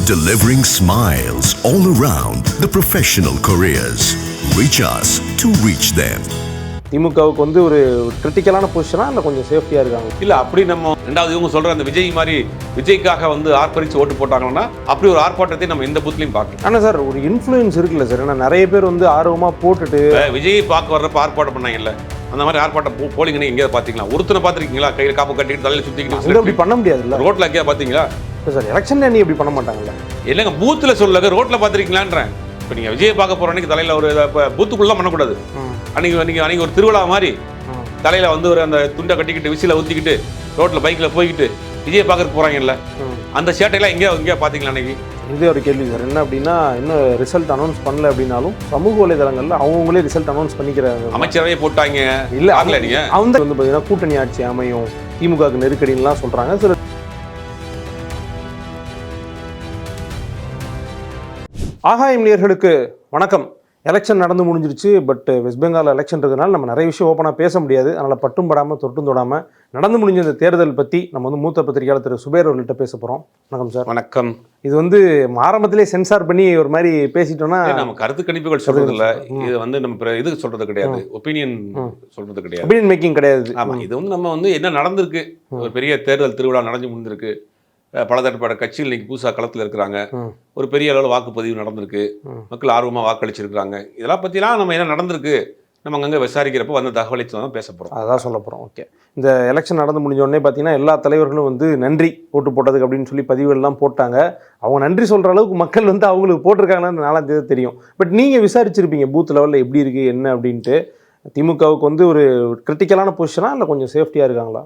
delivering smiles all around the professional careers. Reach us to reach them. திமுகவுக்கு வந்து ஒரு கிரிட்டிக்கலான பொசிஷனா இல்லை கொஞ்சம் சேஃப்டியாக இருக்காங்க? இல்லை அப்படி நம்ம ரெண்டாவது இவங்க சொல்கிற அந்த விஜய் மாதிரி விஜய்க்காக வந்து ஆர்ப்பரித்து ஓட்டு போட்டாங்கன்னா அப்படி ஒரு ஆர்ப்பாட்டத்தை நம்ம எந்த பூத்துலையும் பார்க்கலாம். ஆனால் சார் ஒரு இன்ஃப்ளூயன்ஸ் இருக்குல்ல சார், ஏன்னா நிறைய பேர் வந்து ஆர்வமாக போட்டுட்டு விஜய் பார்க்க வர்றப்ப ஆர்ப்பாட்டம் பண்ணாங்கல்ல, அந்த மாதிரி ஆர்ப்பாட்டம் போலிங்கன்னு எங்கேயாவது பார்த்தீங்களா? ஒருத்தனை பார்த்துருக்கீங்களா கையில் காப்பு கட்டிட்டு தலையில் சுற்றிக்கிட்டு? அப்படி பண்ண முடியாதுல்ல ரோட்டில் எங்கேயா பார்த்தீங்களா? சார் எலெக்ஷன் நீ அப்படி பண்ண மாட்டாங்கல்ல. இல்லைங்க, பூத்தில் சொல்லுங்க, ரோட்டில் பார்த்துருக்கீங்களான்றேன். இப்போ நீங்கள் விஜய் பார்க்க போகிற அன்னைக்கு தலையில் ஒரு பூத்துக்குள்ளே பண்ணக்கூடாது. அன்னைக்கு ஒரு திருவிழா மாதிரி தலையில வந்து ஒரு அந்த துண்டை கட்டிக்கிட்டு விசில ஊத்திக்கிட்டு ரோட்ல பைக்ல போய்கிட்டு விஜய் பார்க்கறதுக்கு போறாங்கல்ல, அந்த சேட்டையெல்லாம் எங்கேயா பாத்தீங்களா? அன்னைக்கு இதே ஒரு கேள்வி சார், என்ன அப்படின்னா இன்னும் ரிசல்ட் அனௌன்ஸ் பண்ணல அப்படின்னாலும் சமூக வலைதளங்கள்ல அவங்களே ரிசல்ட் அனௌன்ஸ் பண்ணிக்கிறாங்க. அமைச்சரவையே போட்டாங்க இல்ல நீங்க அவங்க வந்து பாத்தீங்கன்னா கூட்டணி ஆட்சி அமையும், திமுகவுக்கு நெருக்கடிலாம் சொல்றாங்க. சில ஆகாயம் நேயர்களுக்கு வணக்கம். எலெக்ஷன் நடந்து முடிஞ்சிருச்சு. பட் வெஸ்ட் பெங்கால் எலெக்ஷன் இருக்கிறதுனால நம்ம நிறைய விஷயம் ஓப்பனாக பேச முடியாது. அதனால் பட்டும் படாமல் தொட்டும் தொடாமல் நடந்து முடிஞ்ச இந்த தேர்தல் பற்றி நம்ம வந்து மூத்த பத்திரிகையாளர் திரு சுபேர் அவர்கள்ட்ட பேச போகிறோம். வணக்கம் சார். வணக்கம். இது வந்து ஆரம்பத்திலே சென்சார் பண்ணி ஒரு மாதிரி பேசிட்டோம்னா நம்ம கருத்து கணிப்புகள் சொல்றது இல்லை, இது வந்து நம்ம இது சொல்றது கிடையாது, ஒப்பீனியன் சொல்றது கிடையாது, ஒப்பீனியன் மேக்கிங் கிடையாது. ஆமாம், இது வந்து நம்ம வந்து என்ன நடந்திருக்கு, ஒரு பெரிய தேர்தல் திருவிழா நடந்து முடிஞ்சிருக்கு, பலதரப்பட்ட கட்சிகள் இன்னைக்கு புதுசாக களத்தில் இருக்கிறாங்க, ஒரு பெரிய அளவில் வாக்குப்பதிவு நடந்திருக்கு, மக்கள் ஆர்வமாக வாக்களிச்சிருக்கிறாங்க, இதெல்லாம் பற்றிலாம் நம்ம என்ன நடந்திருக்கு நம்ம அங்கங்கே விசாரிக்கிறப்போ வந்த தகவலை தான் பேச போகிறோம். அதான் சொல்ல போகிறோம். ஓகே, இந்த எலெக்ஷன் நடந்து முடிஞ்ச உடனே பார்த்தீங்கன்னா எல்லா தலைவர்களும் வந்து நன்றி ஓட்டு போட்டதுக்கு அப்படின்னு சொல்லி பதிவுகள்லாம் போட்டாங்க. அவங்க நன்றி சொல்கிற அளவுக்கு மக்கள் வந்து அவங்களுக்கு போட்டிருக்காங்கன்னு 4ஆம் தேதி தெரியும். பட் நீங்கள் விசாரிச்சிருப்பீங்க பூத் லெவலில் எப்படி இருக்குது என்ன அப்படின்ட்டு. திமுகவுக்கு வந்து ஒரு கிரிட்டிக்கலான பொசிஷனா இல்லை கொஞ்சம் சேஃப்டியாக இருக்காங்களா?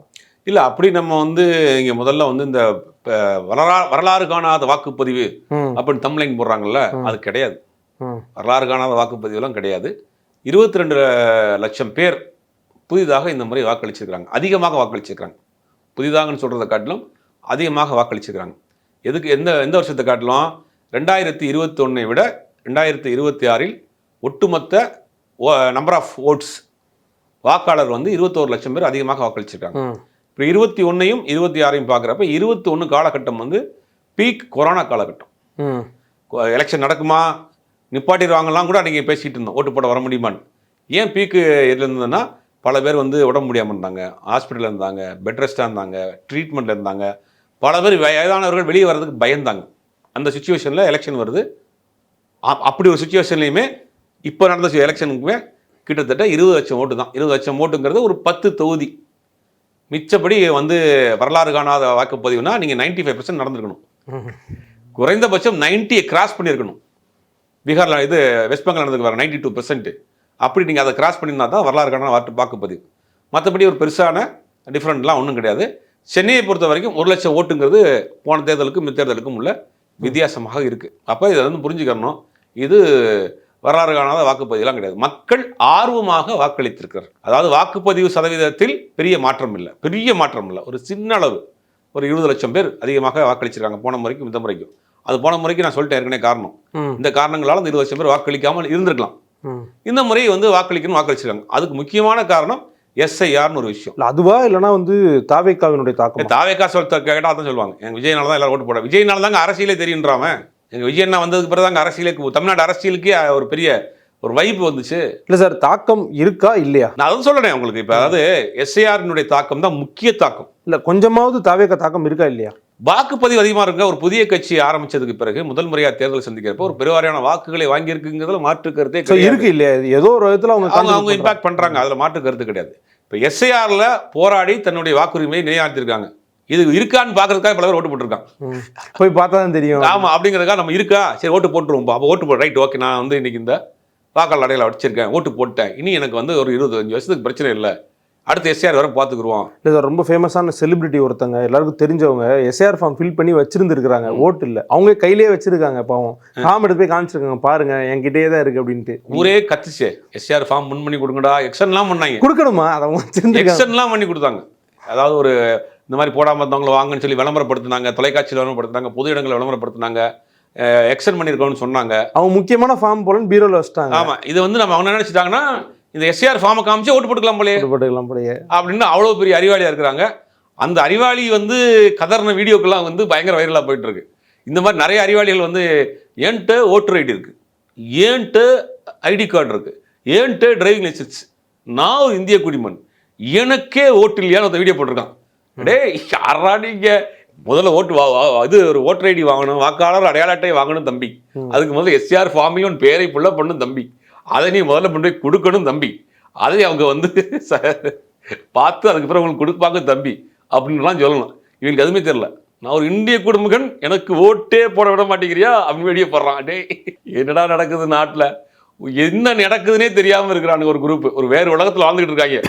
இல்லை, அப்படி நம்ம வந்து இங்கே முதல்ல வந்து இந்த வரலாறு காணாத வாக்குப்பதிவு அப்படின்னு தம்ப்லைன் போடுறாங்கல்ல, அது கிடையாது. வரலாறு காணாத வாக்குப்பதிவுலாம் கிடையாது. 22 லட்சம் பேர் புதிதாக இந்த முறை வாக்களிச்சிருக்கிறாங்க, அதிகமாக வாக்களிச்சிருக்கிறாங்க. புதிதாகன்னு சொல்கிறத காட்டிலும் அதிகமாக வாக்களிச்சிருக்கிறாங்க. எதுக்கு எந்த வருஷத்தை காட்டிலும் 2021 விட 2026 ஒட்டுமொத்த நம்பர் ஆஃப் ஓட்ஸ் வாக்காளர் வந்து 21 லட்சம் பேர் அதிகமாக வாக்களிச்சிருக்காங்க. இப்போ 21ஐயும் 26ஐயும் பார்க்குறப்ப 21 காலகட்டம் வந்து பீக் கொரோனா காலகட்டம். எலெக்ஷன் நடக்குமா, நிப்பாட்டிடுவாங்கலாம் கூட அன்றைக்கி பேசிகிட்டு இருந்தோம், ஓட்டு போட வர முடியுமான்னு. ஏன் பீக்கு இருந்ததுன்னா பல பேர் வந்து உடம்பு முடியாமல் இருந்தாங்க, ஹாஸ்பிட்டலில் இருந்தாங்க, பெட் ரெஸ்ட்டாக இருந்தாங்க, ட்ரீட்மெண்ட்டில் இருந்தாங்க, பல பேர் வயதானவர்கள் வெளியே வர்றதுக்கு பயந்தாங்க. அந்த சுச்சுவேஷனில் எலெக்ஷன் வருது. அப்படி ஒரு சுச்சுவேஷன்லையுமே இப்போ நடந்த எலெக்ஷனுக்குமே கிட்டத்தட்ட 20 லட்சம் ஓட்டு தான். 20 லட்சம் ஓட்டுங்கிறது ஒரு 10 தொகுதி. மிச்சப்படி வந்து வரலாறு காணாத வாக்குப்பதிவுனா நீங்கள் 95% நடந்திருக்கணும், குறைந்தபட்சம் 90 கிராஸ் பண்ணியிருக்கணும். பீகாரில் இது வெஸ்ட் பெங்கால் நடந்துக்கு வர 92%. அப்படி நீங்கள் அதை கிராஸ் பண்ணியிருந்தா தான் வரலாறு காணாத வாக்குப்பதிவு. மற்றபடி ஒரு பெருசான டிஃப்ரெண்ட்லாம் ஒன்றும் கிடையாது. சென்னையை பொறுத்த வரைக்கும் 1 லட்சம் ஓட்டுங்கிறது போன தேர்தலுக்கும் தேர்தலுக்கும் உள்ள வித்தியாசமாக இருக்குது. அப்போ இதை வந்து புரிஞ்சுக்கணும், இது வரலாறு காணாத வாக்குப்பதிவுலாம் கிடையாது. மக்கள் ஆர்வமாக வாக்களித்திருக்கிறார். அதாவது வாக்குப்பதிவு சதவீதத்தில் பெரிய மாற்றம் இல்லை, ஒரு சின்ன அளவு, ஒரு 20 லட்சம் பேர் அதிகமாக வாக்களிச்சிருக்காங்க போன முறைக்கும் இந்த முறைக்கும். அது போன முறைக்கு நான் சொல்லிட்டேன் ஏற்கனவே காரணம். இந்த காரணங்களால் அந்த 20 லட்சம் பேர் வாக்களிக்காமல் இருந்திருக்கலாம். இந்த முறை வந்து வாக்களிச்சிருக்காங்க. அதுக்கு முக்கியமான காரணம் எஸ்ஐஆர்னு ஒரு விஷயம். அதுவா இல்லைனா வந்து தாவேக்காவினுடைய தாக்கம்? தாவேக்கா கேட்டால் தான் சொல்லுவாங்க, எங்கள் விஜயனால தான் எல்லாரும் ஓட்டு போட, விஜயனால தாங்க அரசியலே தெரியுன்றாம. எங்கள் விஜயண்ணா வந்ததுக்கு பிறகு தாங்க அரசியலுக்கு, தமிழ்நாடு அரசியலுக்கே ஒரு பெரிய ஒரு வைப்பு வந்துச்சு. இல்லை சார், தாக்கம் இருக்கா இல்லையா? நான் அதுவும் சொல்கிறேன் உங்களுக்கு. இப்போ அதாவது எஸ்ஐஆரினுடைய தாக்கம் தான் முக்கிய தாக்கம். இல்லை கொஞ்சமாவது தாவேக்கா தாக்கம் இருக்கா இல்லையா? வாக்குப்பதிவு அதிகமாக இருக்க ஒரு புதிய கட்சி ஆரம்பிச்சதுக்கு பிறகு முதல் முறையாக தேர்தல் சந்திக்கிறப்ப ஒரு பெருவாரியான வாக்குகளை வாங்கியிருக்குங்கிறதுல மாற்று கருத்தே இருக்கு இல்லையா? ஏதோ ஒரு விதத்தில் அவங்க இம்பாக்ட் பண்ணுறாங்க, அதில் மாற்று கருத்து கிடையாது. இப்போ எஸ்ஐஆரில் போராடி தன்னுடைய வாக்குரிமையை நிலைநாட்டியிருக்காங்க. இது இருக்கான்னு பார்க்கறதுக்காக பல பேர் ஓட்டு போட்டிருக்காங்க. போய் பார்த்தா தான் தெரியும். ஆமாம், அப்படிங்கிறதுக்காக நம்ம இருக்கா, சரி ஓட்டு போட்டுருவோம், அப்போ ஓட்டு போட்டு ரைட், ஓகே, நான் வந்து இன்னைக்கு இந்த வாக்காளர் அடையாளம் வச்சிருக்கேன், ஓட்டு போட்டேன், இனி எனக்கு வந்து ஒரு 25 வருஷத்துக்கு பிரச்சனை இல்லை, அடுத்து எஸ்ஐஆர் வர பார்த்துக்குருவோம். இல்லை சார், ரொம்ப ஃபேமஸான செலிபிரிட்டி ஒருத்தங்க எல்லாருக்கும் தெரிஞ்சவங்க எஸ்ஐஆர் ஃபார்ம் ஃபில் பண்ணி வச்சிருந்துருக்காங்க, ஓட்டு இல்லை, அவங்க கையிலேயே வச்சிருக்காங்க. பாவம், ஃபார்ம் எடுத்து போய் காமிச்சிருக்காங்க, பாருங்க என்கிட்டயே தான் இருக்கு அப்படின்ட்டு. ஊரே கத்துச்சு, எஸ்ஐஆர் ஃபார்ம் முன் பண்ணி கொடுங்கடா, எக்ஷன்லாம் பண்ணாங்க. கொடுக்கணுமா? அதை எக்ஷன்லாம் பண்ணி கொடுத்தாங்க. அதாவது ஒரு இந்த மாதிரி போடாமல் இருந்தவங்களை வாங்கன்னு சொல்லி விளம்பரப்படுத்தினாங்க, தொலைக்காட்சியில் விளம்பரப்படுத்தினாங்க, பொது இடங்களை விளம்பரப்படுத்தினாங்க, எக்ஸ்டெண்ட் பண்ணியிருக்கோன்னு சொன்னாங்க. அவங்க முக்கியமான ஃபார்ம் போல பீரோவில் வச்சுட்டாங்க. ஆமாம், இது வந்து நம்ம அவங்க நினைச்சிட்டாங்கன்னா இந்த எஸ்ஐஆர் ஃபார்மை காமிச்சு ஓட்டு போட்டுக்கலாம் போலே அப்படின்னு அவ்வளோ பெரிய அறிவாளியாக இருக்கிறாங்க. அந்த அறிவாளி வந்து கதறின வீடியோக்கெல்லாம் வந்து பயங்கர வைரலாக போயிட்டு இருக்கு. இந்த மாதிரி நிறைய அறிவாளிகள் வந்து ஏன்ட்டு ஓட்டர் ஐடி இருக்குது, ஏன்ட்டு ஐடி கார்டு இருக்குது, ஏன்ட்டு டிரைவிங் லைசன்ஸ், நான் ஒரு இந்திய குடிமன், எனக்கே ஓட்டு இல்லையான்னு ஒரு வீடியோ போட்டிருக்கான். டே யாரா நீங்க முதல்ல ஓட்டு இது ஒரு ஓட்டர் ஐடி வாங்கணும், வாக்காளர் அடையாள அட்டை வாங்கணும் தம்பி, அதுக்கு முதல்ல எஸ்ஆர் ஃபார்மையும் பேரை புள்ள பண்ணும் தம்பி, அதை நீ முதல்ல கொண்டு போய் கொடுக்கணும் தம்பி, அதை அவங்க வந்து பார்த்து அதுக்கப்புறம் உங்களுக்கு கொடுப்பாங்க தம்பி அப்படின்லாம் சொல்லணும். இவனுக்கு எதுவுமே தெரியல. நான் ஒரு இந்திய குடிமகன், எனக்கு ஓட்டே போட விட மாட்டேங்கிறியா அப்படின்னு வெளியே போடுறான். டே என்னடா நடக்குது நாட்டில், என்ன நடக்குதுன்னே தெரியாமல் இருக்கிறானுங்க ஒரு குரூப், ஒரு வேறு உலகத்தில் வாழ்ந்துகிட்டு இருக்காங்க.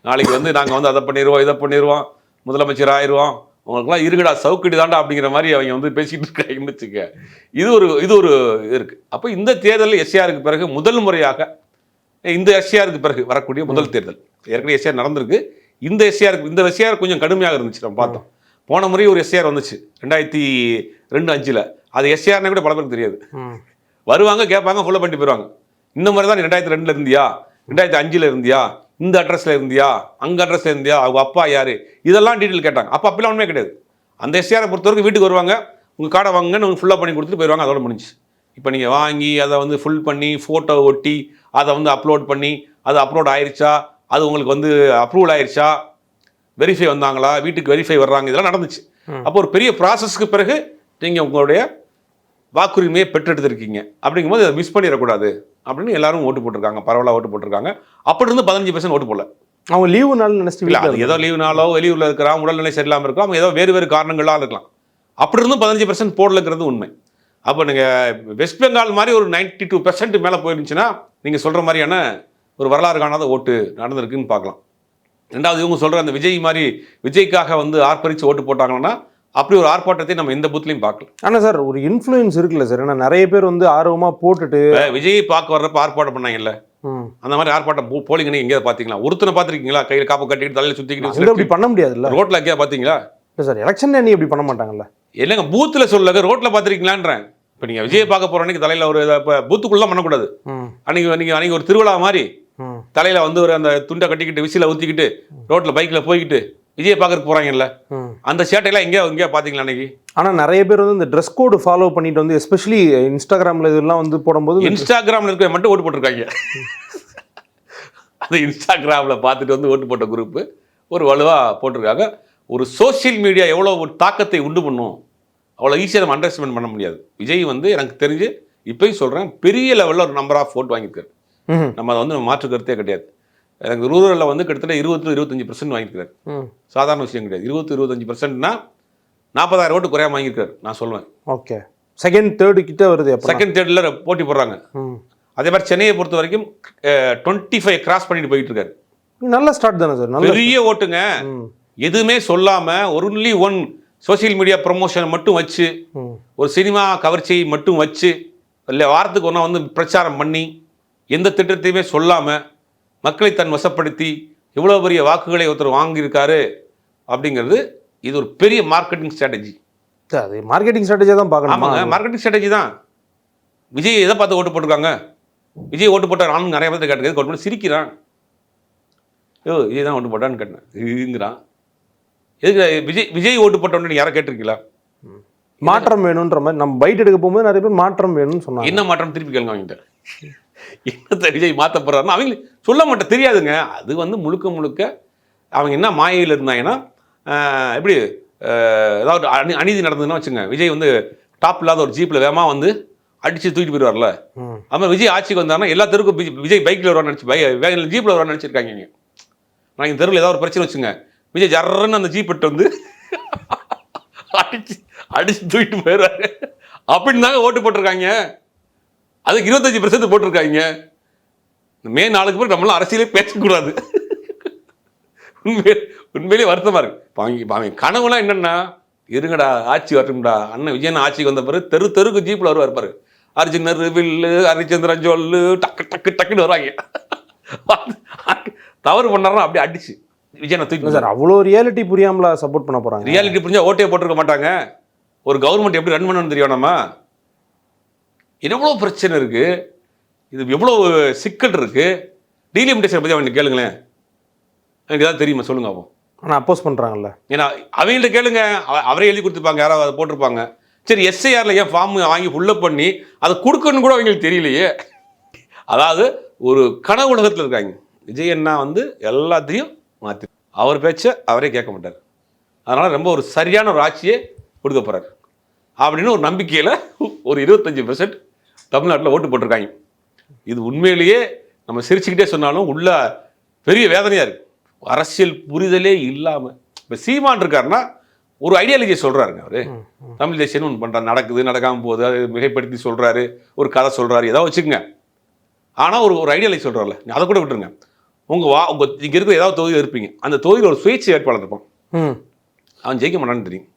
நாளைக்கு வந்து நாங்கள் வந்து அதை பண்ணிடுவோம், இதை பண்ணிடுவோம், முதலமைச்சர் ஆயிடுவோம், உங்களுக்குலாம் இருக்குடா சவுக்கடி தாண்டா அப்படிங்கிற மாதிரி அவங்க வந்து பேசிக்கிட்டு இருக்காங்கன்னு வச்சுக்க. இது ஒரு இருக்கு. அப்போ இந்த தேர்தலில் எஸ்ஆருக்கு பிறகு முதல் முறையாக, இந்த எஸ்ஆருக்கு பிறகு வரக்கூடிய முதல் தேர்தல், ஏற்கனவே எஸ்ஆர் நடந்திருக்கு, இந்த எஸ்ஆர் கொஞ்சம் கடுமையாக இருந்துச்சு. நம்ம பார்த்தோம் போன முறை ஒரு எஸ்ஆர் வந்துச்சு 2002-05. அது எஸ்ஆர்னே கூட பல பேருக்கு தெரியாது. வருவாங்க கேட்பாங்க ஃபுல்லாக பண்ணிட்டு போயிடுவாங்க. இந்த மாதிரி தான் 2002 இருந்தியா, 2005 இருந்தியா, இந்த அட்ரஸில் இருந்தியா, அங்கே அட்ரஸில் இருந்தியா, அவங்க அப்பா யார், இதெல்லாம் டீட்டெயில் கேட்டாங்க. அப்போ அப்படிலாம் ஒன்றுமே கிடையாது. அந்த எஸ்ஆரை பொறுத்தவரைக்கும் வீட்டுக்கு வருவாங்க, உங்கள் கார்டை வாங்குங்கன்னு அவங்க ஃபுல்லாக பண்ணி கொடுத்துட்டு போயிடுவாங்க, அதோட முடிஞ்சு. இப்போ நீங்கள் வாங்கி அதை வந்து ஃபுல் பண்ணி ஃபோட்டோ ஒட்டி அதை வந்து அப்லோட் பண்ணி அது அப்லோட் ஆயிடுச்சா, அது உங்களுக்கு வந்து அப்ரூவல் ஆயிடுச்சா, வெரிஃபை வந்தாங்களா, வீட்டுக்கு வெரிஃபை வர்றாங்க, இதெல்லாம் நடந்துச்சு. அப்போ ஒரு பெரிய ப்ராசஸ்க்கு பிறகு நீங்கள் உங்களுடைய வாக்குரிமையை பெற்றெடுத்திருக்கீங்க. அப்படிங்கும்போது அதை மிஸ் பண்ணிடக்கூடாது அப்படின்னு எல்லாரும் ஓட்டு போட்டிருக்காங்க, பரவலாக ஓட்டு போட்டிருக்காங்க. அப்படி இருந்து 15% ஓட்டு போடல. அவங்க லீவு நாள் நினைச்சிட்டு இல்லை, அது ஏதோ லீவு நாளோ வெளியூரில் இருக்கிறான், உடல்நிலை சரியில்லாமல் இருக்கலாம், அவங்க ஏதோ வேறு காரணங்களாக இருக்கலாம். அப்படி இருந்தும் 15% போடலைங்கிறது உண்மை. அப்போ நீங்கள் வெஸ்ட் பெங்கால் மாதிரி ஒரு 92% மேலே போயிருந்துச்சுன்னா நீங்கள் சொல்கிற மாதிரியான ஒரு வரலாறு காணாத ஓட்டு நடந்திருக்குன்னு பார்க்கலாம். ரெண்டாவது, இவங்க சொல்கிற அந்த விஜய் மாதிரி விஜய்க்காக வந்து ஆர்ப்பரித்து ஓட்டு போட்டாங்கன்னா அப்படி ஒரு ஆர்ப்பாட்டத்தை நம்ம எந்த பூத்துலையும் பார்க்கல. ஆனால் சார் ஒரு இன்ஃப்ளூயன்ஸ் இருக்குல்ல சார், ஏன்னா நிறைய பேர் வந்து ஆர்வமாக போட்டுட்டு விஜய் பார்க்க வர்றப்ப ஆர்ப்பாட்டம் பண்ணாங்கல்ல, அந்த மாதிரி ஆர்ப்பாட்டம் போலிங்கன்னு எங்கேயாவது பார்த்தீங்களா? ஒருத்தனை பார்த்துருக்கீங்களா கையில் காப்பை கட்டிட்டு தலையில் சுற்றிக்கிட்டு? அப்படி பண்ண முடியாதுல்ல ரோட்டில் எங்கேயா பார்த்தீங்களா? இல்லை சார், எலெக்ஷன் நீ அப்படி பண்ண மாட்டாங்கல்ல. இல்லைங்க, பூத்தில் சொல்லுங்க, ரோட்டில் பார்த்துருக்கீங்களான்றேன். இப்போ நீங்கள் விஜய் பார்க்க போகிற அன்னைக்கு தலையில் ஒரு இப்போ பூத்துக்குள்ளே பண்ணக்கூடாது. அன்னைக்கு ஒரு திருவிழா மாதிரி தலையில் வந்து ஒரு அந்த துண்டை கட்டிக்கிட்டு விசில ஊற்றிக்கிட்டு ரோட்டில் பைக்கில் போய்கிட்டு விஜய் பார்க்கறதுக்கு போகிறாங்கல்ல, அந்த சேட்டையெல்லாம் எங்கேயா பார்த்தீங்களா அன்னைக்கு? ஆனால் நிறைய பேர் வந்து இந்த ட்ரெஸ் கோடு ஃபாலோ பண்ணிட்டு வந்து எஸ்பெஷலி இன்ஸ்டாகிராமில் இதெல்லாம் வந்து போடும்போது இன்ஸ்டாகிராமில் இருக்க மட்டும் ஓட்டு போட்டிருக்காங்க. அது இன்ஸ்டாகிராமில் பார்த்துட்டு வந்து ஓட்டு போட்ட குரூப்பு ஒரு வலுவாக போட்டிருக்காங்க. ஒரு சோசியல் மீடியா எவ்வளோ ஒரு தாக்கத்தை உண்டு பண்ணும், அவ்வளோ ஈஸியாக நம்ம அண்டர்ஸ்டாண்ட் பண்ண முடியாது. விஜய் வந்து எனக்கு தெரிஞ்சு இப்போயும் சொல்கிறேன், பெரிய லெவலில் ஒரு நம்பர் ஆஃப் ஓட்டு வாங்கியிருக்காரு. நம்ம அதை வந்து மாற்று கருத்தே கிடையாது. எனக்கு ரூரலில் வந்து கிட்டத்தட்ட 20-25% வாங்கியிருக்காரு. சாதாரண விஷயம் கிடையாது. 20-25%னா 40,000 ஓட்டு குறையாம வாங்கியிருக்காரு நான் சொல்லுவேன். ஓகே, செகண்ட் தேர்டு கிட்ட வருது. செகண்ட் தேர்டில் போட்டி போடுறாங்க. அதே மாதிரி சென்னையை பொறுத்த வரைக்கும் 25 கிராஸ் பண்ணிட்டு போயிட்டு இருக்காரு. நல்ல ஸ்டார்ட் தானே சார், பெரிய ஓட்டுங்க. எதுவுமே சொல்லாமல் only one social media promotion மட்டும் வச்சு, ஒரு சினிமா கவர்ச்சியை மட்டும் வச்சு, இல்லை வாரத்துக்கு ஒன்றா வந்து பிரச்சாரம் பண்ணி, எந்த திட்டத்தையுமே சொல்லாமல் மக்களை தன் வசப்படுத்தி இவ்வளோ பெரிய வாக்குகளை ஒருத்தர் வாங்கியிருக்காரு அப்படிங்கிறது இது ஒரு பெரிய மார்க்கெட்டிங் ஸ்ட்ராட்டஜி. அது மார்க்கெட்டிங் ஸ்ட்ராட்டஜியாக தான் பார்க்கணும். ஆமாங்க, மார்க்கெட்டிங் ஸ்ட்ராட்டஜி தான். விஜய் எதை பார்த்து ஓட்டு போட்டிருக்காங்க? விஜய் ஓட்டு போட்டார் நானும் நிறைய பேர் கேட்டது, ஓட்டு போட்டு சிரிக்கிறான். விஜய் தான் ஓட்டு போட்டான்னு கேட்டேன், இதுங்கிறான். எதுக்கு விஜய் ஓட்டு போட்டோன்னு யாரை கேட்டிருக்கீங்களா? மாற்றம் வேணுன்ற மாதிரி நம்ம பைட் எடுக்க போகும்போது நிறைய பேர் மாற்றம் வேணும்னு சொன்னாங்க. என்ன மாற்றம் திருப்பி கேளுங்க அவங்ககிட்ட. என்ன விஜய் மாற்ற போறாருன்னா அவங்க சொல்ல மாட்டேன், தெரியாதுங்க. அது வந்து முழுக்க அவங்க என்ன மாயையில் இருந்தாங்கன்னா, எப்படி ஏதாவது அநீதி நடந்ததுன்னா வச்சுங்க, விஜய் வந்து டாப் இல்லாத ஒரு ஜீப்பில் வேகமாக வந்து அடித்து தூக்கிட்டு போயிடுவார்ல. அதுமாதிரி விஜய் ஆட்சிக்கு வந்தாருன்னா எல்லா தெருவுக்கும் விஜய் பைக்கில் வருவான்னு நினச்சி ஜீப்பில் வருவான்னு நினச்சிருக்காங்க. நீங்கள் நான் இந்த தெருவில் ஏதாவது ஒரு பிரச்சனை வச்சுங்க, விஜய் ஜர்றன்னு அந்த ஜீப் எட்டு வந்து அடிச்சு தூக்கிட்டு போயிடுறாரு. அப்படின்னு தாங்க ஓட்டு போட்டிருக்காங்க. அதுக்கு 25% போட்டிருக்காங்க. மே 4க்கு பிறகு நம்மளாம் அரசியலே பேசக்கூடாது. உண்மையிலே வருத்தமா இருக்கு. அவன் கனவுலாம் என்னன்னா, இருங்கடா ஆட்சி வரட்டும்டா, அண்ணன் விஜயன் ஆட்சிக்கு வந்த பிறகு தெருக்கு ஜீப்பில் வருவார் பாரு, அர்ஜுனர் வில்லு ஹரிச்சந்திரன் சொல்லு டக்குன்னு வருவாங்க. தவறு பண்ணாரா அப்படியே அடிச்சு விஜயனை தூக்கி. சார் அவ்வளோ ரியாலிட்டி புரியாமலா சப்போர்ட் பண்ண போறாங்க? ரியாலிட்டி புரிஞ்சா ஓட்டே போட்டிருக்க மாட்டாங்க. ஒரு கவர்மெண்ட் எப்படி ரன் பண்ணணும்னு தெரியும். நம்ம எவ்வளோ பிரச்சனை இருக்கு, இது எவ்வளோ சிக்கல் இருக்கு. டீலிமிட்டேஷன் பற்றி அவனுக்கு கேளுங்களேன், எனக்கு ஏதாவது தெரியுமா சொல்லுங்க. அப்போ ஆனால் அப்போஸ் பண்ணுறாங்கல்ல. ஏன்னா அவங்கள்ட்ட கேளுங்க, அவரே எழுதி கொடுத்துருப்பாங்க, யாராவது அதை போட்டிருப்பாங்க. சரி எஸ்ஐஆரில் ஏன் ஃபார்ம் வாங்கி ஃபுல்லப் பண்ணி அதை கொடுக்கணும்னு கூட அவங்களுக்கு தெரியலையே. அதாவது ஒரு கனவு உலகத்தில் இருக்காங்க. விஜய் அண்ணா வந்து எல்லாத்தையும் மாற்றி அவர் பேச்சை அவரே கேட்க மாட்டார். அதனால் ரொம்ப ஒரு சரியான ஒரு ஆட்சியை கொடுக்க போகிறார் அப்படின்னு ஒரு நம்பிக்கையில் ஒரு 25% தமிழ்நாட்டில் ஓட்டு போட்டிருக்காங்க. இது உண்மையிலேயே நம்ம சிரிச்சுக்கிட்டே சொன்னாலும் உள்ள பெரிய வேதனையாக இருக்குது. அரசியல் புரிதலே இல்லாமல் இப்போ சீமான் இருக்காருன்னா ஒரு ஐடியாலஜியை சொல்கிறாருங்க. அவர் தமிழ் தேசியம்னு ஒன்று பண்ணுறாரு, நடக்குது நடக்காமல் போகுது, அது மிகைப்படுத்தி சொல்கிறாரு, ஒரு கதை சொல்கிறாரு, ஏதாவது வச்சுக்கோங்க. ஆனால் ஒரு ஐடியாலஜி சொல்கிறார்ல, அதை கூட விட்டுருங்க. உங்கள் இங்கே இருக்கிற ஏதாவது தொகுதியில் இருப்பீங்க, அந்த தொகுதியில் ஒரு சுயேட்சை வேட்பாளர் இருப்பான், அவன் ஜெயிக்க மாட்டான்னு தெரியும்,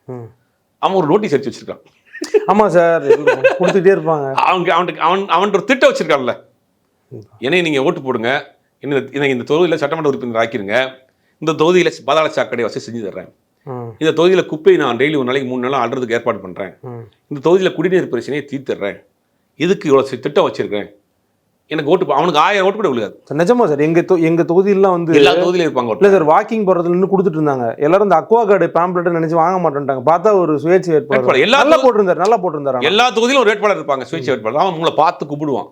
அவன் ஒரு நோட்டீஸ் அடிச்சு வச்சிருக்கான். ஆமாம் சார், கொடுத்துட்டே இருப்பாங்க. அவன்கிட்ட ஒரு திட்டம் வச்சிருக்கான்ல, என்னை நீங்கள் ஓட்டு போடுங்க, இந்த தொகுதியில் சட்டமன்ற உறுப்பினர் ஆக்கிருங்க, இந்த தொகுதியில் பாதாள சாக்கடை வசதி செஞ்சு தர்றேன், இந்த தொகுதியில் குப்பையை நான் டெய்லி ஒரு நாளைக்கு 3 நாள் அல்றதுக்கு ஏற்பாடு பண்ணுறேன், இந்த தொகுதியில் குடிநீர் பிரச்சனையை தீர்த்துறேன், இதுக்கு இவ்வளோ திட்டம் வச்சிருக்கேன், எனக்கு ஓட்டு அவனுக்கு 1000 ஓட்டு கூட விழுகாது. நிஜமா சார், எங்கள் தொகுதியெல்லாம் வந்து எல்லா தொகுதியிலும் இருப்பாங்க. இல்லை சார், வாக்கிங் போகிறதுல நின்று கொடுத்துட்டு இருந்தாங்க. எல்லாரும் இந்த அக்வா கார்டு பேம்ப்ளெட் நினைச்சு வாங்க மாட்டேன்ட்டாங்க. பார்த்தா ஒரு சுயேட்சை வேட்பாளர் நல்லா போட்டிருந்தாரு. எல்லா தொகுதியிலும் ஒரு வேட்பாளர் இருப்பாங்க, சுயேட்சை வேட்பாளர். அவன் உங்களை பார்த்து கூப்பிடுவான்.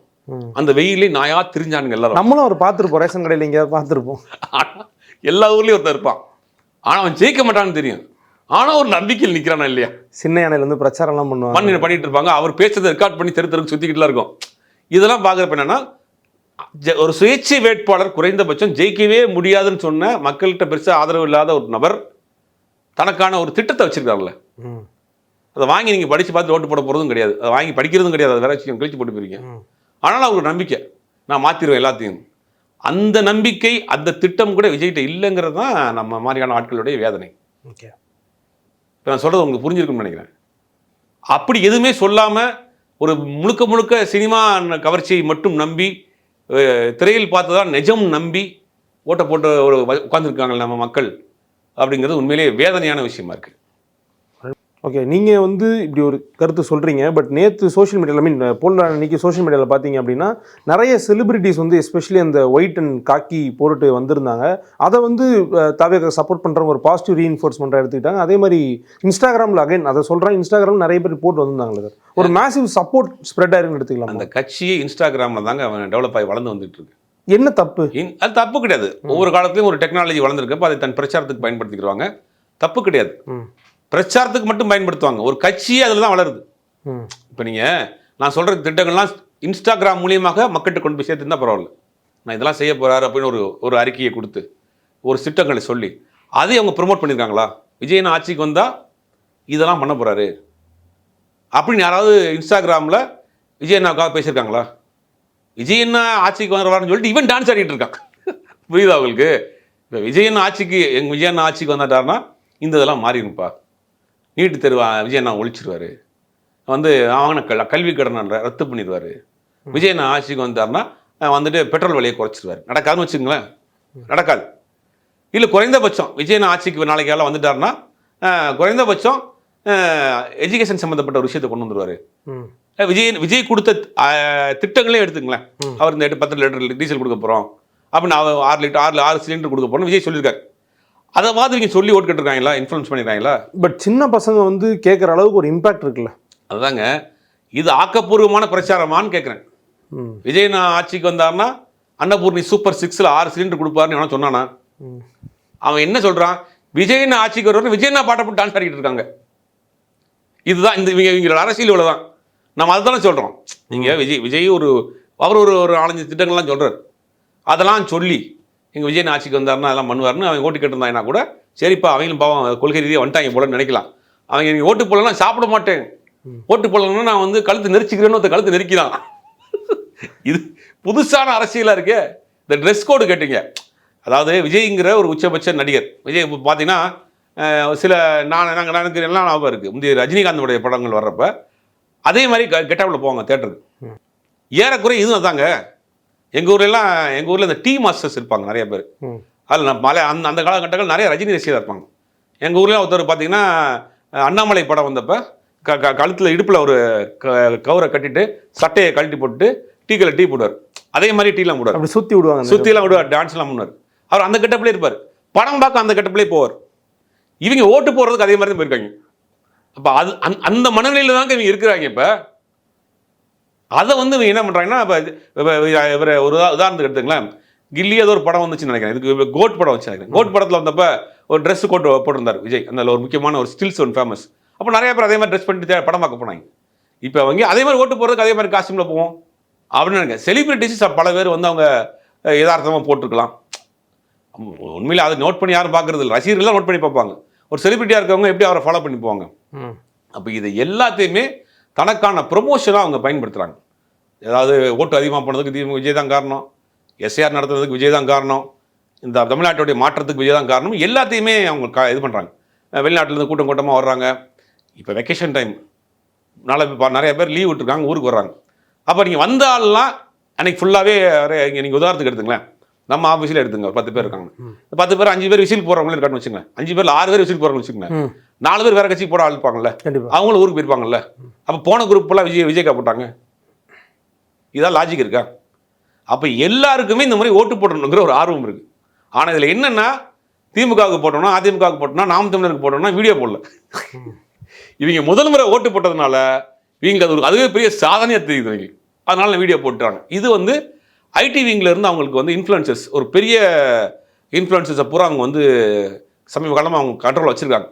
அந்த வெயிலே நாயா திரிஞ்சானுங்க எல்லாரும். நம்மளும் அவர் பார்த்துருப்போம், ரேஷன் கடையில் எங்கேயாவது பார்த்துருப்போம். எல்லா ஊர்லேயும் ஒருத்தர் இருப்பான். ஆனால் அவன் ஜெயிக்க மாட்டான்னு தெரியும். ஆனால் ஒரு நம்பிக்கையில் நிற்கிறானா இல்லையா? சின்ன யானையில வந்து பிரச்சாரம்லாம் பண்ணிட்டு இருப்பாங்க. அவர் பேசுறதை ரெக்கார்ட் பண்ணி தெருக்கு சுற்றிக்கிட்டுலாம் இருக்கும். இதெல்லாம் பார்க்குறப்ப என்னன்னா, ஒரு சுயேட்சை வேட்பாளர் குறைந்தபட்சம் ஜெயிக்கவே முடியாதுன்னு சொன்ன மக்கள்கிட்ட பெருசாக ஆதரவு இல்லாத ஒரு நபர் தனக்கான ஒரு திட்டத்தை வச்சிருக்காருல்ல, அதை வாங்கி நீங்கள் படித்து பார்த்து ஓட்டு போட போகிறதும் கிடையாது, அதை வாங்கி படிக்கிறதும் கிடையாது, அதை வேற கழிச்சு போட்டு போயிருக்கீங்க. ஆனால் அவருக்கு நம்பிக்கை, நான் மாற்றிடுவேன் எல்லாத்தையும். அந்த நம்பிக்கை, அந்த திட்டம் கூட விஜய்கிட்ட இல்லைங்கிறது தான் நம்ம மாதிரியான ஆட்களுடைய வேதனை. ஓகே, இப்போ நான் சொல்கிறது உங்களுக்கு புரிஞ்சிருக்குன்னு நினைக்கிறேன். அப்படி எதுவுமே சொல்லாமல் ஒரு முழுக்க சினிமா கவர்ச்சியை மட்டும் நம்பி, திரையில் பார்த்ததான் நிஜம் நம்பி ஓட்டை போட்டு ஒரு உட்காந்துருக்காங்க நம்ம மக்கள், அப்படிங்கிறது உண்மையிலேயே வேதனையான விஷயமா இருக்குது. ஓகே, நீங்கள் வந்து இப்படி ஒரு கருத்து சொல்கிறீங்க. பட் நேற்று சோஷியல் மீடியாவில் போன அன்றைக்கி சோஷியல் மீடியாவில் பார்த்தீங்க அப்படின்னா நிறைய செலிபிரிட்டிஸ் வந்து எஸ்பெஷலி அந்த ஒயிட் அண்ட் காக்கி போட்டுட்டு வந்திருந்தாங்க. அதை வந்து தவிர சப்போர்ட் பண்ணுறவங்க ஒரு பாசிட்டிவ் ரீஇன்ஃபோர்ஸ்மெண்ட்டாக எடுத்துக்கிட்டாங்க. அதே மாதிரி இன்ஸ்டாகிராமில் அகைன் அதை சொல்கிறேன், இன்ஸ்டாகிராமில் நிறைய பேர் போட்டு வந்திருந்தாங்களே சார், ஒரு மேசிவ் சப்போர்ட் ஸ்ப்ரெட் ஆயிருன்னு எடுத்துக்கலாம். அந்த கட்சியே இன்ஸ்டாகிராமில் தாங்க டெவலப் ஆகி வளர்ந்து வந்துட்டு இருக்கு. என்ன தப்பு? அது தப்பு கிடையாது. ஒவ்வொரு காலத்துலையும் ஒரு டெக்னாலஜி வளர்ந்துருக்கப்போ அதை தன் பிரச்சாரத்துக்கு பயன்படுத்திக்கிறாங்க, தப்பு கிடையாது. பிரச்சாரத்துக்கு மட்டும் பயன்படுத்துவாங்க. ஒரு கட்சியே அதில் தான் வளருது. இப்போ நீங்கள் நான் சொல்கிற திட்டங்கள்லாம் இன்ஸ்டாகிராம் மூலியமாக மக்கள்கிட்ட கொண்டு போய் சேர்த்துருந்தா பரவாயில்ல. நான் இதெல்லாம் செய்ய போகிறாரு அப்படின்னு ஒரு அறிக்கையை கொடுத்து ஒரு திட்டங்களை சொல்லி அதை அவங்க ப்ரொமோட் பண்ணியிருக்காங்களா? விஜயன் ஆட்சிக்கு வந்தால் இதெல்லாம் பண்ண போகிறாரு அப்படின்னு யாராவது இன்ஸ்டாகிராமில் விஜயண்ணாவுக்காக பேசியிருக்காங்களா? விஜயண்ணா ஆட்சிக்கு வருவாருன்னு சொல்லிட்டு இவன் டான்ஸ் ஆடிட்டு இருக்கான். புரியுதா அவங்களுக்கு? இப்போ விஜயண்ணா ஆட்சிக்கு எங்கள் விஜயண்ணா ஆட்சிக்கு வந்துட்டாருன்னா இந்த இதெல்லாம் மாறிடும்ப்பா. நீட்டு தேர்வு விஜயண்ணா ஒழிச்சிருவார், வந்து அவங்க கல்வி கடனை ரத்து பண்ணிடுவார். விஜயண்ணா ஆட்சிக்கு வந்தார்னா வந்துட்டு பெட்ரோல் விலையை குறைச்சிடுவார். நடக்காதுன்னு வச்சுங்களேன், நடக்காது. இல்லை குறைந்தபட்சம் விஜயண்ணா ஆட்சிக்கு நாளைக்கு எல்லாம் வந்துட்டாருன்னா குறைந்தபட்சம் எஜுகேஷன் சம்மந்தப்பட்ட ஒரு விஷயத்தை கொண்டு வந்துடுவார். விஜய் கொடுத்த திட்டங்களே எடுத்துங்களேன். அவர் இந்த 10 லிட்டர் டீசல் கொடுக்க போகிறோம் அப்படின்னு 6 சிலிண்டர் கொடுக்க போகிறோம் விஜய் சொல்லியிருக்காரு. அதை மாதிரி நீங்கள் சொல்லி ஓட்டு கேட்டுருக்காங்களா, இன்ஃப்ளூன்ஸ் பண்ணியிருக்காங்களா? பட் சின்ன பசங்க வந்து கேட்குற அளவுக்கு ஒரு இம்பாக்ட் இருக்குல்ல. அதுதாங்க, இது ஆக்கப்பூர்வமான பிரச்சாரமானு கேட்குறேன். விஜய் ஆட்சிக்கு வந்தார்னா அன்னபூர்ணி சூப்பர் 6ல் 6 சிலிண்டர் கொடுப்பாருன்னு எவனா சொன்னானா? அவன் என்ன சொல்கிறான், விஜயண்ணா ஆட்சிக்கு வருவார், விஜயண்ணா பாட்டை போட்டு டான்ஸ் ஆடிக்கிட்டு இருக்காங்க. இதுதான் இவங்களோட அரசியல் இவ்வளோ தான். நம்ம அதை தானே சொல்கிறோம். நீங்கள் விஜய் அவர் ஒரு 4-5 திட்டங்கள்லாம் சொல்கிறார். அதெல்லாம் சொல்லி எங்கள் விஜயன் ஆட்சிக்கு வந்தாருன்னா அதெல்லாம் பண்ணுவார்னு அவங்க ஓட்டு கேட்டிருந்தாங்கன்னா கூட சரிப்பா, அவங்களும் பாவம் கொள்கை ரீதியாக வந்துட்டாங்க போலன்னு நினைக்கலாம். அவங்க நீங்கள் ஓட்டு போடலாம் சாப்பிட மாட்டேன், ஓட்டு போடலன்னா நான் வந்து கழுத்து நெரிச்சிக்கிறேன்னு ஒருத்த கழுத்து நெரிக்கலாம். இது புதுசான அரசியலாக இருக்கே. இந்த ட்ரெஸ் கோடு கேட்டீங்க, அதாவது விஜய்ங்கிற ஒரு உச்சபட்ச நடிகர். விஜய் பார்த்தீங்கன்னா சில எனக்கு எல்லாம் ஞாபகம் இருக்குது, முந்தைய ரஜினிகாந்தோடைய படங்கள் வர்றப்ப அதே மாதிரி கெட்டாப்பில் போவாங்க தேட்டருக்கு. ஏறக்குறை இதுவும் அதாங்க. எங்கள் ஊரில் இந்த டீ மாஸ்டர்ஸ் இருப்பாங்க நிறைய பேர். அதில் அந்த காலகட்டங்கள் நிறைய ரஜினி ரசிகராக இருப்பாங்க. எங்கள் ஊரில் ஒருத்தர் பார்த்தீங்கன்னா அண்ணாமலை படம் வந்தப்போ கழுத்தில் இடுப்பில் ஒரு கவரை கட்டிட்டு சட்டையை கழட்டி போட்டு டீ போடுவார். அதே மாதிரி டீலாம் போடுவார், அப்படி சுற்றிலாம் விடுவார், டான்ஸ்லாம் பண்ணுவார். அவர் அந்த கெட்டப்பிலே இருப்பார். படம் பார்க்க அந்த கெட்டப்பிலே போவார். இவங்க ஓட்டு போடுறதுக்கு அதே மாதிரி தான் போயிருக்காங்க. அப்போ அது அந்த மனநிலையில் தாங்க இவங்க இருக்கிறாங்க. இப்போ அதை வந்து இவங்க என்ன பண்ணுறாங்கன்னா, இப்போ ஒரு உதாரணத்துக்கு எடுத்துங்களேன், கில்லி ஏதோ ஒரு படம் வந்துச்சுன்னு நினைக்கிறேன். இதுக்கு கோட் படம் வச்சு நினைக்கிறேன். கோட் படத்தில் வந்தப்போ ஒரு ட்ரெஸ் கோட் போட்டிருந்தார் விஜய். அதில் ஒரு முக்கியமான ஒரு ஸ்டில்ஸ் ஒன்று ஃபேமஸ். அப்போ நிறைய பேர் அதே மாதிரி ட்ரெஸ் பண்ணிட்டு படம் பார்க்க போனாங்க. இப்போ அவங்க அதே மாதிரி ஓட்டு போகிறதுக்கு அதே மாதிரி காஸ்டியூமில் போவோம் அப்படின்னு நினைக்கிறேன். செலிபிரிட்டிஸ் பல பேர் வந்து அவங்க யதார்த்தமாக போட்டிருக்கலாம். உண்மையில் அதை நோட் பண்ணி யாரும் பார்க்கறது இல்லை. ரசிகர்கள்லாம் நோட் பண்ணி பார்ப்பாங்க. ஒரு செலிபிரிட்டியாக இருக்கவங்க எப்படி அவரை ஃபாலோ பண்ணி போவாங்க. அப்போ இது எல்லாத்தையுமே தனக்கான ப்ரொமோஷனாக அவங்க பயன்படுத்துகிறாங்க. ஏதாவது ஓட்டு அதிகமாக போனதுக்கு விஜய் தான் காரணம், எஸ்ஏஆர் நடத்துறதுக்கு விஜய் தான் காரணம், இந்த தமிழ்நாட்டுடைய மாற்றத்துக்கு விஜய் தான் காரணம், எல்லாத்தையுமே அவங்க இது பண்ணுறாங்க. வெளிநாட்டிலேருந்து கூட்டம் கூட்டமாக வர்றாங்க. இப்போ வெக்கேஷன் டைம் நாளை நிறைய பேர் லீவ் விட்டுருக்காங்க, ஊருக்கு வர்றாங்க. அப்போ நீங்கள் வந்த ஆள்லாம் அன்றைக்கி ஃபுல்லாகவே இங்கே நீங்கள் உதாரணத்துக்கு எடுத்துங்களேன், நம்ம ஆஃபீஸில் எடுத்துங்க ஒரு 10 பேர் இருக்காங்க. 10 பேர் 5 பேர் விசில் போகிறவங்களும் இருக்கான்னு வச்சுக்கோங்க. 5 பேர் 6 பேர் விசில் போகிறவங்க வச்சுக்கோங்க. 4 பேர் வேறு கட்சிக்கு போட ஆள்ப்பாங்கல்ல, அவங்களும் ஊருக்கு போயிருப்பாங்கல்ல. அப்போ போன குரூப்பெல்லாம் விஜய்க்கா போட்டாங்க. இதான் லாஜிக் இருக்கா? அப்போ எல்லாருக்குமே இந்த மாதிரி ஓட்டு போடணுங்கிற ஒரு ஆர்வம் இருக்குது. ஆனால் இதில் என்னென்னா, திமுகவுக்கு போட்டோம்னா, அதிமுகவுக்கு போட்டோம்னா, நாம் தமிழருக்கு போட்டோம்னா வீடியோ போடல. இவங்க முதல் முறை ஓட்டு போட்டதுனால இவங்க அதுவே பெரிய சாதனையாக தெரியுது இவங்க. அதனால வீடியோ போட்டுறாங்க. இது வந்து ஐடி விங்கிலேருந்து அவங்களுக்கு வந்து இன்ஃப்ளூயன்சஸ், ஒரு பெரிய இன்ஃப்ளூயன்சஸை பூரா அவங்க வந்து சமீப காலமாக அவங்க கண்ட்ரோல் வச்சுருக்காங்க.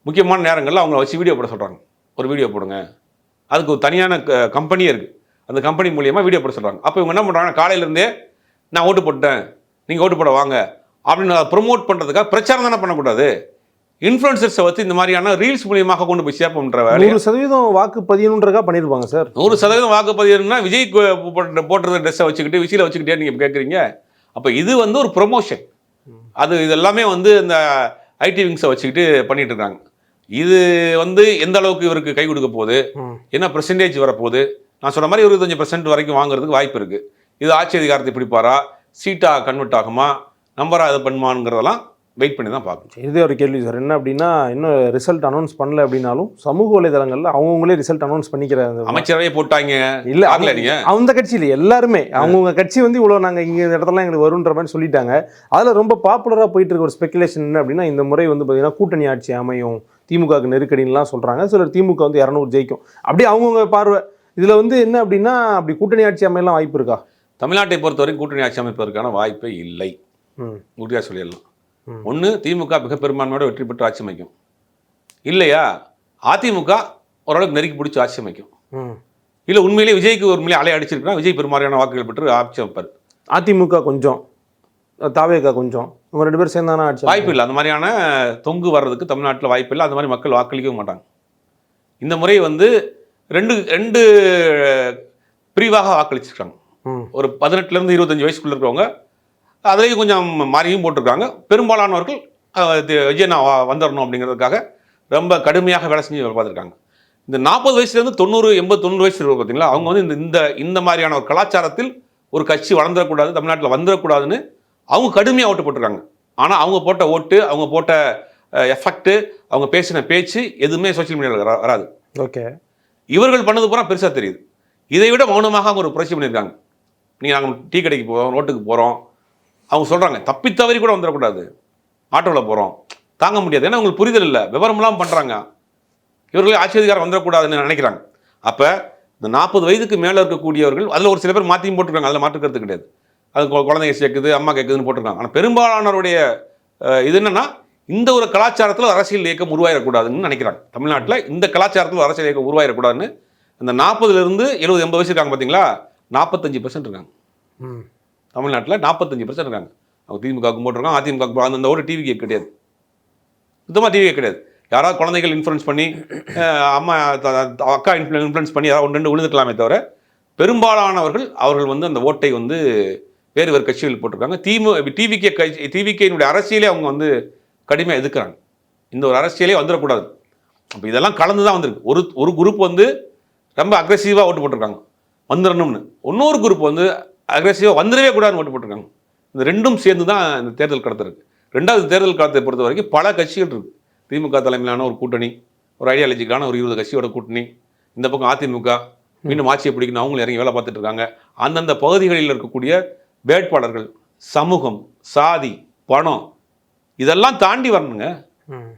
முக்கியமான நேரங்களில் அவங்கள வச்சு வீடியோ போட சொல்கிறாங்க. ஒரு வீடியோ போடுங்க, அதுக்கு ஒரு தனியான கம்பெனியே இருக்குது. அந்த கம்பெனி மூலியமாக வீடியோ போட சொல்கிறாங்க. அப்போ இவங்க என்ன பண்ணுறாங்கன்னா, காலையிலேருந்தே நான் ஓட்டு போட்டேன், நீங்கள் ஓட்டு போட வாங்க அப்படின்னு ப்ரொமோட் பண்ணுறதுக்காக பிரச்சாரம் தானே பண்ணக்கூடாது. இன்ஃப்ளூயன்சர்ஸை வச்சு இந்த மாதிரியான ரீல்ஸ் மூலியமாக கொண்டு போய் சேர்ப்போம்ன்ற வேலை 100% வாக்குப்பதிவுன்றக்கா பண்ணியிருப்பாங்க சார். 100% வாக்குப்பதிவுன்னா விஜய் போட்டுறது ட்ரெஸ்ஸை வச்சுக்கிட்டு விசில வச்சுக்கிட்டே நீங்கள் கேட்குறீங்க. அப்போ இது வந்து ஒரு ப்ரொமோஷன். இது எல்லாமே வந்து இந்த ஐடி விங்ஸை வச்சுக்கிட்டு பண்ணிட்டு இருக்காங்க. இது வந்து எந்த அளவுக்கு இவருக்கு கை கொடுக்க போகுது, என்ன பெர்சன்டேஜ் வரப்போகுது, நான் சொன்ன மாதிரி 25% வரைக்கும் வாங்குறதுக்கு வாய்ப்பு இருக்குது. இது ஆட்சி அதிகாரத்தை பிடிப்பாரா, சீட்டாக கன்வெர்ட் ஆகுமா, நம்பராக இது பண்ணுமாங்கிறதெல்லாம் வெயிட் பண்ணி தான் பார்க்கணும். இதே ஒரு கேள்வி சார். என்ன அப்படின்னா, இன்னும் ரிசல்ட் அனௌன்ஸ் பண்ணல அப்படின்னாலும் சமூக வலைதளங்களில் அவங்களே ரிசல்ட் அனௌன்ஸ் பண்ணிக்கிறாங்க. அமைச்சரவையே போட்டாங்க இல்லை, அந்த கட்சியில் எல்லாருமே அவங்கவுங்க கட்சி வந்து இவ்வளோ நாங்கள் இங்கே இந்த இடத்துல எங்களுக்கு வருன்ற மாதிரி சொல்லிட்டாங்க. அதில் ரொம்ப பாப்புலராக போயிட்டு இருக்க ஒரு ஸ்பெகுலேஷன் என்ன அப்படின்னா, இந்த முறை வந்து பார்த்தீங்கன்னா கூட்டணி ஆட்சி அமையும், திமுகவுக்கு நெருக்கடின்லாம் சொல்கிறாங்க. சிலர் திமுக வந்து 200 ஜெயிக்கும் அப்படி அவங்கவுங்க பார்வை. இதில் வந்து என்ன அப்படின்னா, அப்படி கூட்டணி ஆட்சி அமையலாம் வாய்ப்பு இருக்கா? தமிழ்நாட்டை பொறுத்தவரைக்கும் கூட்டணி ஆட்சி அமைப்பதற்கான வாய்ப்பே இல்லை. உறுதியாக சொல்லிடலாம். ஒன்று, திமுக மிக பெரும்பான்மையோட வெற்றி பெற்று ஆட்சி அமைக்கும். இல்லையா அதிமுக ஓரளவுக்கு நெருக்கி பிடிச்சி ஆட்சி அமைக்கும். இல்லை உண்மையிலேயே விஜய்க்கு ஒரு முறை அலை அடிச்சிருக்கா, விஜய் பெரும்பாலான வாக்குகள் பெற்று ஆட்சி அமைப்பார். அதிமுக கொஞ்சம், தாவேகா கொஞ்சம், இவங்க 2 பேரும் சேர்ந்தானா ஆட்சி வாய்ப்பு இல்லை. அந்த மாதிரியான தொங்கு வர்றதுக்கு தமிழ்நாட்டில் வாய்ப்பு இல்லை. அந்த மாதிரி மக்கள் வாக்களிக்க மாட்டாங்க. இந்த முறை வந்து ரெண்டு பிரிவாக வாக்களிச்சிருக்காங்க. ஒரு 18லேருந்து 25 வயசுக்குள்ள இருக்கிறவங்க அதுலேயும் கொஞ்சம் மாறியும் போட்டிருக்காங்க. பெரும்பாலானவர்கள் விஜய் நான் வந்துடணும் அப்படிங்கிறதுக்காக ரொம்ப கடுமையாக வேலை செஞ்சு பார்த்துருக்காங்க. இந்த 40 வயசுலேருந்து 90, 80, 90 வயசு இருக்கும் பார்த்தீங்களா, அவங்க வந்து இந்த மாதிரியான ஒரு கலாச்சாரத்தில் ஒரு கட்சி வளர்ந்துடக்கூடாது, தமிழ்நாட்டில் வந்துடக்கூடாதுன்னு அவங்க கடுமையாக ஓட்டு போட்டிருக்காங்க. ஆனால் அவங்க போட்ட ஓட்டு, அவங்க போட்ட எஃபெக்ட், அவங்க பேசின பேச்சு எதுவுமே சோசியல் மீடியாவில் வராது. ஓகே, இவர்கள் பண்ணது பூரா பெருசாக தெரியுது. இதை விட மௌனமாக அவங்க ஒரு புரட்சி பண்ணியிருக்காங்க. நீங்கள் நாங்கள் டீ கடைக்கு போகிறோம், ரோட்டுக்கு போகிறோம், அவங்க சொல்கிறாங்க தப்பித்தவறி கூட வந்துடக்கூடாது, ஆட்டோவில் போகிறோம், தாங்க முடியாது. ஏன்னா உங்களுக்கு புரிதல் இல்லை, விவரம்லாம் பண்ணுறாங்க. இவர்களே ஆட்சி அதிகாரம் வந்துடக்கூடாதுன்னு நினைக்கிறாங்க. அப்போ இந்த 40 வயதுக்கு மேலே இருக்கக்கூடியவர்கள், அதில் ஒரு சில பேர் மாற்றியும் போட்டிருக்காங்க, அதில் மாற்றுக்கிறது கிடையாது. அது குழந்தைங்க கேட்குது, அம்மா கேட்குதுன்னு போட்டிருக்காங்க. ஆனால் பெரும்பாலானவருடைய இது என்னென்னா, இந்த ஒரு கலாச்சாரத்தில் அரசியல் இயக்கம் உருவாயிடக்கூடாதுன்னு நினைக்கிறாங்க. தமிழ்நாட்டில் இந்த கலாச்சாரத்தில் அரசியல் இயக்கம் உருவாயிடக்கூடாதுன்னு இந்த 40லேருந்து 70, 80 வயசு இருக்காங்க பார்த்தீங்களா, 45% இருக்காங்க தமிழ்நாட்டில். 45% இருக்காங்க. அவங்க திமுகவுக்கு போட்டிருக்காங்க, அதிமுக அந்த ஓட்டு டிவிக்கு கிடையாது, சுத்தமாக டிவியே கிடையாது. யாராவது குழந்தைகள் இன்ஃப்ளூயன்ஸ் பண்ணி, அம்மா அக்கா இன்ஃப்ளூயன்ஸ் பண்ணி யாராவது 1-2 விழுந்துக்கலாமே தவிர, பெரும்பாலானவர்கள் அவர்கள் வந்து அந்த ஓட்டை வந்து வேறு வேறு கட்சிகள் போட்டிருக்காங்க. டிவிகேனுடைய அரசியலே அவங்க வந்து கடுமையாக எதிர்க்கிறாங்க. இந்த ஒரு அரசியலே வந்துடக்கூடாது. அப்போ இதெல்லாம் கலந்து தான் வந்திருக்கு. ஒரு குரூப் வந்து ரொம்ப அக்ரெசிவாக ஓட்டு போட்டிருக்காங்க, வந்துடணும்னு. இன்னொரு குரூப் வந்து அக்ரெசிவாக வந்துடவே கூடாதுன்னு ஓட்டு போட்டிருக்காங்க. இந்த ரெண்டும் சேர்ந்து தான் இந்த தேர்தல் களத்தில் இருக்குது. 2வது தேர்தல் காலத்தை பொறுத்த வரைக்கும் பல கட்சிகள் இருக்குது. திமுக தலைமையிலான ஒரு கூட்டணி, ஒரு ஐடியாலஜிக்கான ஒரு 20 கட்சியோட கூட்டணி, இந்த பக்கம் அதிமுக மீண்டும் ஆட்சியை பிடிக்கணும், அவங்களும் இறங்கி வேலை பார்த்துட்டு இருக்காங்க. அந்தந்த பகுதிகளில் இருக்கக்கூடிய வேட்பாளர்கள், சமூகம், சாதி, பணம், இதெல்லாம் தாண்டி வரணுங்க.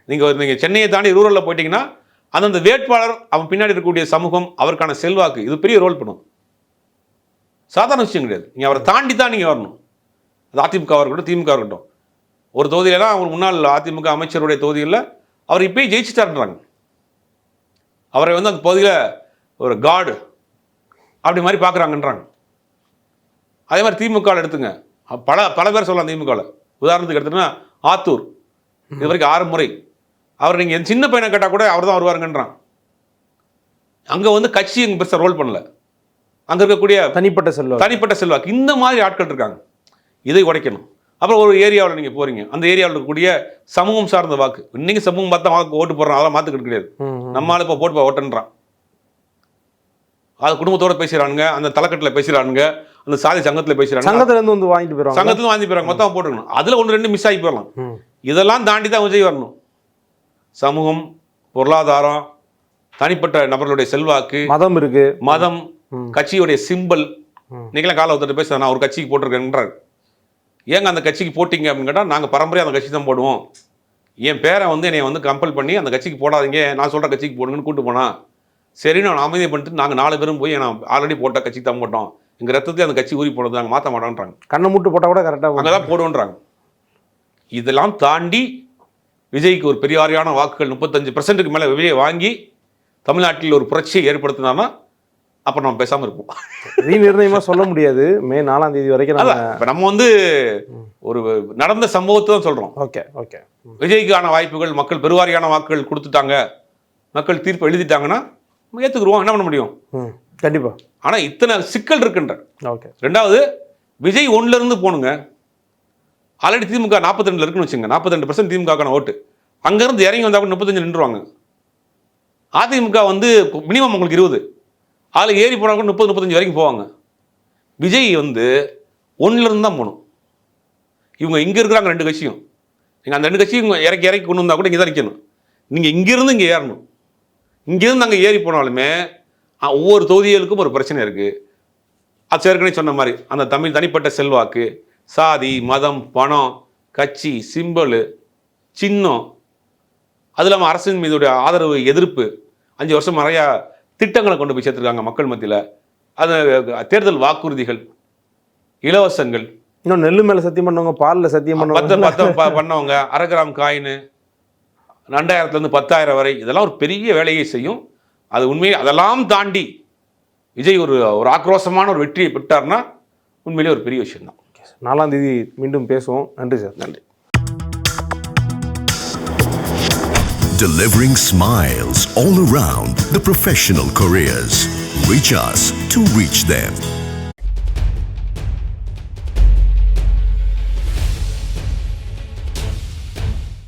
நீங்கள் சென்னையை தாண்டி ரூரலில் போயிட்டீங்கன்னா அந்தந்த வேட்பாளர் அவன் பின்னாடி இருக்கக்கூடிய சமூகம் அவருக்கான செல்வாக்கு இது பெரிய ரோல் பண்ணும். சாதாரண விஷயம் கிடையாது. நீங்கள் அவரை தாண்டி தான் நீங்கள் வரணும். அது அதிமுகவாக இருக்கட்டும், திமுக இருக்கட்டும். ஒரு தொகுதியிலாம் அவர் முன்னாள் அதிமுக அமைச்சருடைய தொகுதியில் அவர் இப்போயும் ஜெயிச்சுட்டாருன்றாங்க. அவரை வந்து அந்த பகுதியில் ஒரு காடு அப்படி மாதிரி பார்க்குறாங்கன்றாங்க. அதே மாதிரி திமுகவில் எடுத்துங்க, பல பேர் சொல்லலாம். திமுகவில் உதாரணத்துக்கு எடுத்துன்னா ஆத்தூர் இது வரைக்கும் 6 முறை அவர் நீங்கள் சின்ன பையனை கேட்டால் கூட அவர் தான் வருவாருங்கன்றான். அங்கே வந்து கட்சி எங்கள் பெருசாக ரோல் பண்ணல. அங்கே இருக்கக்கூடிய தனிப்பட்ட செல்வாக்கு இந்த மாதிரி ஆட்கள் இருக்காங்க. இதை உடைக்கணும். அப்புறம் ஒரு ஏரியாவில் நீங்கள் போகிறீங்க, அந்த ஏரியாவில் இருக்கக்கூடிய சமூகம் சார்ந்த வாக்கு. இன்னைக்கு சமூகம் பார்த்தா வாக்கு ஓட்டு போடுறான், அதெல்லாம் மாற்றுக்கிட்டு கிடையாது. நம்மளால இப்போ போட்டு ஓட்டுன்றான். அது குடும்பத்தோட பேசுகிறானுங்க, அந்த தலைக்கட்டில் பேசுகிறானுங்க, அந்த சாதி சங்கத்தில் பேசுகிறாங்க, சங்கத்துலேருந்து வந்து வாங்கிட்டு போயிடுவாங்க, சங்கத்துலேருந்து வாங்கி போயிடுறாங்க. மொத்தம் போட்டுக்கணும். அதில் 1-2 மிஸ் ஆகி போயிடலாம். இதெல்லாம் தாண்டி தான் விஜய் வரணும். சமூகம், பொருளாதாரம், தனிப்பட்ட நபர்களுடைய செல்வாக்கு, மதம் இருக்கு, மதம், கட்சியுடைய சிம்பல். நீங்களாம் காலை ஒருத்தர் பேச நான் ஒரு கட்சிக்கு போட்டிருக்கேன்றார். ஏங்க அந்த கட்சிக்கு போட்டிங்க அப்படின்னு கேட்டால் நாங்கள் பரம்பரையாக அந்த கட்சி தான் போடுவோம். என் பேரை வந்து என்னை வந்து கம்பல் பண்ணி அந்த கட்சிக்கு போடாதீங்க, நான் சொல்கிற கட்சிக்கு போடுங்கன்னு கூப்பிட்டு போனால் சரின்னு நான் அமைதியை பண்ணிட்டு நாங்கள் 4 பேரும் போய் நான் ஆல்ரெடி போட்ட கட்சிக்கு தான் போட்டோம், எங்கள் ரத்தத்தையும் அந்த கட்சி ஊறி போடுறது நாங்கள் மாற்ற மாட்டோன்றாங்க. கண்ணை மூட்டு போட்டால் கூட கரெக்டாக அங்கே தான் போடுவோன்றாங்க. இதெல்லாம் தாண்டி விஜய்க்கு ஒரு பெரிய வாரியான வாக்குகள் 35% மேலே விஜயை வாங்கி தமிழ்நாட்டில் ஒரு புரட்சியை ஏற்படுத்தினான்னா அப்புறம் நம்ம பேசாமல் இருப்போம். நிர்ணயமாக சொல்ல முடியாது. மே 4ஆம் தேதி வரைக்கும் இப்போ நம்ம வந்து ஒரு நடந்த சம்பவத்தை தான் சொல்கிறோம். Okay okay. விஜய்க்கான வாய்ப்புகள் மக்கள் பெருவாரியான வாக்குகள் கொடுத்துட்டாங்க, மக்கள் தீர்ப்பு எழுதிட்டாங்கன்னா நம்ம ஏற்றுக்குருவோம். என்ன பண்ண முடியும்? கண்டிப்பாக. ஆனால் இத்தனை சிக்கல் இருக்குன்ற. ஓகே. 2வது விஜய் 1லேருந்து போகணுங்க. ஆல்ரெடி திமுக 42 இருக்குன்னு வச்சுங்க, 42% திமுகக்கான ஓட்டு. அங்கேருந்து இறங்கி வந்தால் கூட 35 நின்றுவாங்க. அதிமுக வந்து மினிமம் உங்களுக்கு 20, அதில் ஏறி போனால் கூட 30-35 வரைக்கும் போவாங்க. விஜய் வந்து 1லேருந்து தான் போகணும். இவங்க இங்கே இருக்கிறாங்க 2 கட்சியும். நீங்கள் அந்த 2 கட்சியும் இறக்கி கொண்டு வந்தால் கூட இங்கே தான் நிற்கணும். நீங்கள் இங்கேருந்து இங்கே ஏறணும். இங்கேருந்து அங்கே ஏறி போனாலுமே ஒவ்வொரு தொகுதிகளுக்கும் ஒரு பிரச்சனை இருக்குது. அது ஏற்கனவே சொன்ன மாதிரி அந்த தனிப்பட்ட செல்வாக்கு, சாதி, மதம், பணம், கட்சி, சிம்பல், சின்னம், அது இல்லாமல் அரசின் மீதுடைய ஆதரவு, எதிர்ப்பு. 5 வருஷம் நிறையா திட்டங்களை கொண்டு போய் சேர்த்துருக்காங்க மக்கள் மத்தியில். அது தேர்தல் வாக்குறுதிகள், இலவசங்கள், இன்னும் நெல்லு மேலே சத்தியம் பண்ணவங்க, பாலில் சத்தியம் பண்ணவங்க, பண்ணவங்க 1/2 கிராம் காயின் 2000 10,000 வரை, இதெல்லாம் ஒரு பெரிய வேலையை செய்யும். அது உண்மையை அதெல்லாம் தாண்டி விஜய் ஒரு ஆக்ரோஷமான ஒரு வெற்றியை பெற்றார்னா உண்மையிலே ஒரு பெரிய விஷயம் தான். 4ஆம் தேதி மீண்டும் பேசுவோம். நன்றி சார். நன்றி. Delivering smiles all around the professional careers. Reach us to reach them.